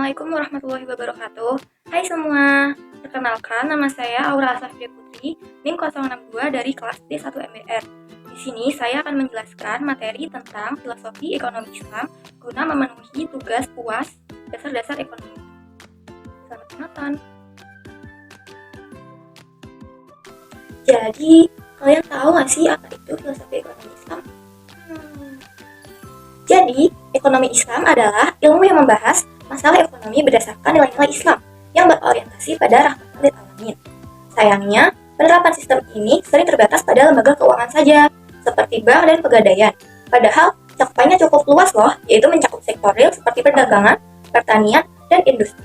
Assalamualaikum warahmatullahi wabarakatuh. Hai semua, perkenalkan nama saya Aura Asafia Putri, NIM 062 dari kelas D1 MBR. Di sini saya akan menjelaskan materi tentang filosofi ekonomi Islam guna memenuhi tugas UAS dasar-dasar ekonomi. Selamat menonton. Jadi, kalian tahu nggak sih apa itu filosofi ekonomi Islam? Jadi, ekonomi Islam adalah ilmu yang membahas masalah ekonomi berdasarkan nilai-nilai Islam yang berorientasi pada rahmatan lil alamin. Sayangnya, penerapan sistem ini sering terbatas pada lembaga keuangan saja, seperti bank dan pegadaian. Padahal, cakupannya cukup luas loh, yaitu mencakup sektor real seperti perdagangan, pertanian, dan industri.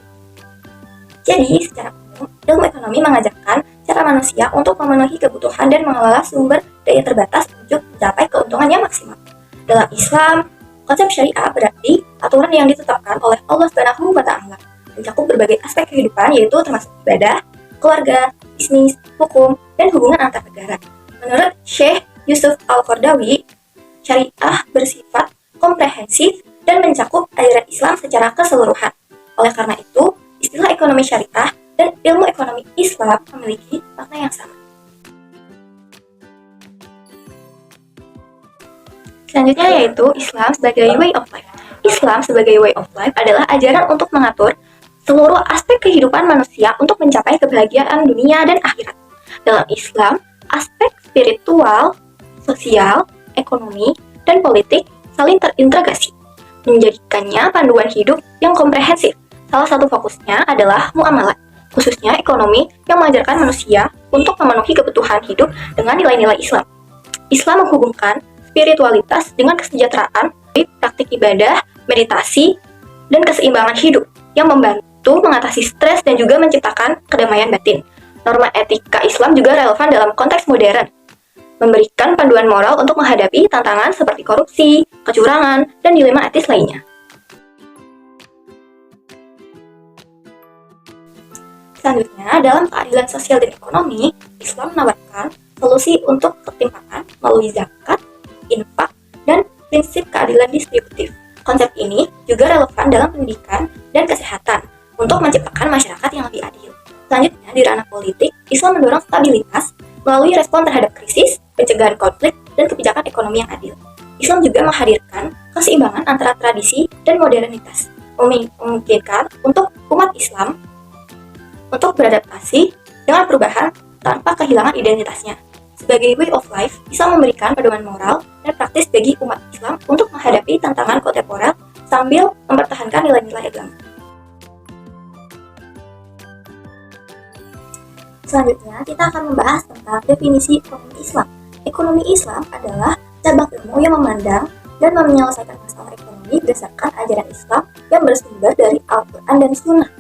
Jadi, secara umum, ilmu ekonomi mengajarkan cara manusia untuk memenuhi kebutuhan dan mengelola sumber daya terbatas untuk mencapai keuntungan yang maksimal. Dalam Islam, konsep syariah berarti aturan yang ditetapkan oleh Allah Subhanahu wa Ta'ala, mencakup berbagai aspek kehidupan yaitu termasuk ibadah, keluarga, bisnis, hukum, dan hubungan antar negara. Menurut Syekh Yusuf Al-Qaradawi, syariah bersifat komprehensif dan mencakup ajaran Islam secara keseluruhan. Oleh karena itu, istilah ekonomi syariah dan ilmu ekonomi Islam memiliki makna yang sama. Selanjutnya yaitu Islam sebagai way of life. Islam sebagai way of life adalah ajaran untuk mengatur seluruh aspek kehidupan manusia untuk mencapai kebahagiaan dunia dan akhirat. Dalam Islam, aspek spiritual, sosial, ekonomi, dan politik saling terintegrasi, menjadikannya panduan hidup yang komprehensif. Salah satu fokusnya adalah muamalat, khususnya ekonomi yang mengajarkan manusia untuk memenuhi kebutuhan hidup dengan nilai-nilai Islam. Islam menghubungkan spiritualitas dengan kesejahteraan, praktik ibadah, meditasi, dan keseimbangan hidup yang membantu mengatasi stres dan juga menciptakan kedamaian batin. Norma etika Islam juga relevan dalam konteks modern, memberikan panduan moral untuk menghadapi tantangan seperti korupsi, kecurangan, dan dilema etis lainnya. Selanjutnya, dalam keadilan sosial dan ekonomi, Islam menawarkan solusi untuk ketimpangan melalui zakat, infak, dan prinsip keadilan distributif. Konsep ini juga relevan dalam pendidikan dan kesehatan untuk menciptakan masyarakat yang lebih adil. Selanjutnya, di ranah politik, Islam mendorong stabilitas melalui respon terhadap krisis, pencegahan konflik, dan kebijakan ekonomi yang adil. Islam juga menghadirkan keseimbangan antara tradisi dan modernitas, memungkinkan untuk umat Islam untuk beradaptasi dengan perubahan tanpa kehilangan identitasnya. Sebagai way of life, bisa memberikan pedoman moral dan praktis bagi umat Islam untuk menghadapi tantangan kontemporer sambil mempertahankan nilai-nilai agama. Selanjutnya, kita akan membahas tentang definisi ekonomi Islam. Ekonomi Islam adalah cabang ilmu yang memandang dan menyelesaikan masalah ekonomi berdasarkan ajaran Islam yang bersumber dari Al-Quran dan Sunnah.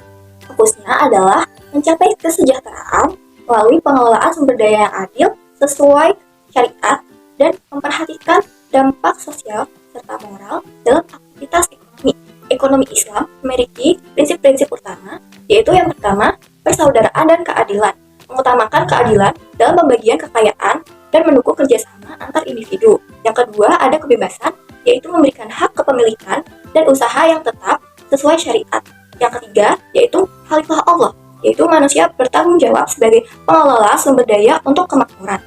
Fokusnya adalah mencapai kesejahteraan melalui pengelolaan sumber daya yang adil sesuai syariat dan memperhatikan dampak sosial serta moral dalam aktivitas ekonomi. Ekonomi Islam memiliki prinsip-prinsip utama, yaitu yang pertama, persaudaraan dan keadilan, mengutamakan keadilan dalam pembagian kekayaan dan mendukung kerjasama antar individu. Yang kedua, ada kebebasan, yaitu memberikan hak kepemilikan dan usaha yang tetap sesuai syariat. Yang ketiga, yaitu khalifah Allah, yaitu manusia bertanggung jawab sebagai pengelola sumber daya untuk kemakmuran.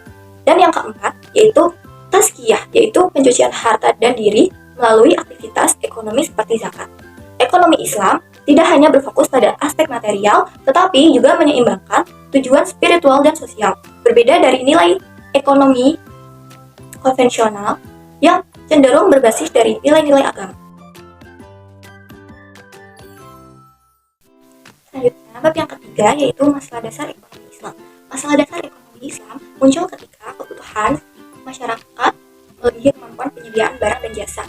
Dan yang keempat, yaitu tazkiyah, yaitu pencucian harta dan diri melalui aktivitas ekonomi seperti zakat. Ekonomi Islam tidak hanya berfokus pada aspek material, tetapi juga menyeimbangkan tujuan spiritual dan sosial. Berbeda dari nilai ekonomi konvensional yang cenderung berbasis dari nilai-nilai agama. Selanjutnya, bab yang ketiga yaitu masalah dasar ekonomi Islam. Masalah dasar ekonomi Islam muncul ketika kebutuhan masyarakat melebihi kemampuan penyediaan barang dan jasa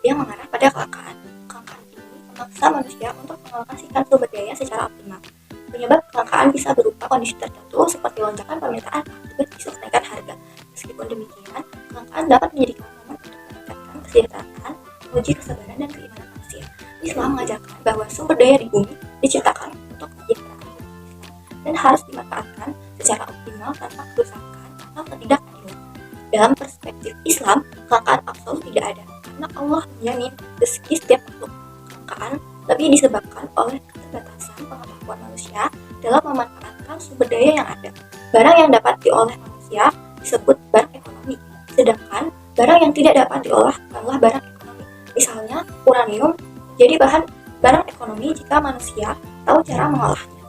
yang mengarah pada kelangkaan. Kelangkaan ini memaksa manusia untuk mengalokasikan sumber daya secara optimal. Penyebab kelangkaan bisa berupa kondisi tertentu seperti lonjakan permintaan akibat isu kenaikan harga. Meskipun demikian, kelangkaan dapat menjadikan momen untuk meningkatkan kesejahteraan, menguji kesabaran dan keimanan manusia. Islam mengajarkan bahwa sumber daya di bumi diciptakan untuk kesejahteraan Islam dan harus dimanfaatkan secara optimal tanpa kerusakan atau ketidakadilan. Dalam perspektif Islam, kelangkaan absolut tidak ada, karena Allah menjamin rezeki setiap makhluk. Kelangkaan lebih disebabkan dalam memanfaatkan sumber daya yang ada. Barang yang dapat diolah manusia disebut barang ekonomi, sedangkan barang yang tidak dapat diolah bukanlah barang ekonomi. Misalnya, uranium jadi barang ekonomi jika manusia tahu cara mengolahnya.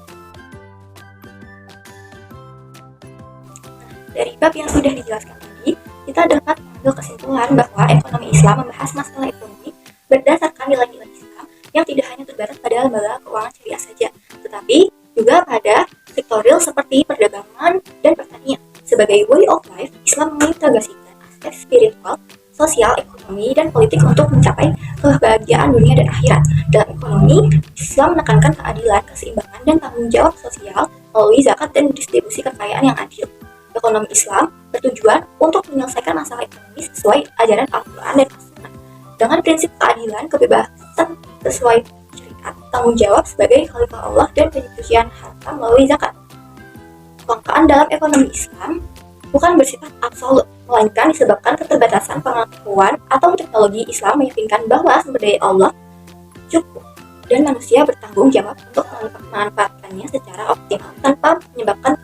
Dari bab yang sudah dijelaskan tadi, kita dapat mengambil kesimpulan bahwa ekonomi Islam membahas masalah ekonomi berdasarkan nilai-nilai Islam yang tidak hanya terbatas pada lembaga keuangan syariah saja, tetapi juga pada sektor real seperti perdagangan dan pertanian. Sebagai way of life, Islam mengintegrasikan aspek spiritual, sosial, ekonomi, dan politik untuk mencapai kebahagiaan dunia dan akhirat. Dalam ekonomi, Islam menekankan keadilan, keseimbangan, dan tanggung jawab sosial melalui zakat dan distribusi kekayaan yang adil. Ekonomi Islam bertujuan untuk menyelesaikan masalah ekonomi sesuai ajaran Al-Quran dan As-Sunnah dengan prinsip keadilan, kebebasan sesuai syariat, tanggung jawab sebagai khalifah Allah, dan pencucian harta melalui zakat. Kelangkaan dalam ekonomi Islam bukan bersifat absolut, melainkan disebabkan keterbatasan pengetahuan atau teknologi. Islam meyakinkan bahwa sumber daya Allah cukup dan manusia bertanggung jawab untuk memanfaatkannya secara optimal tanpa menyebabkan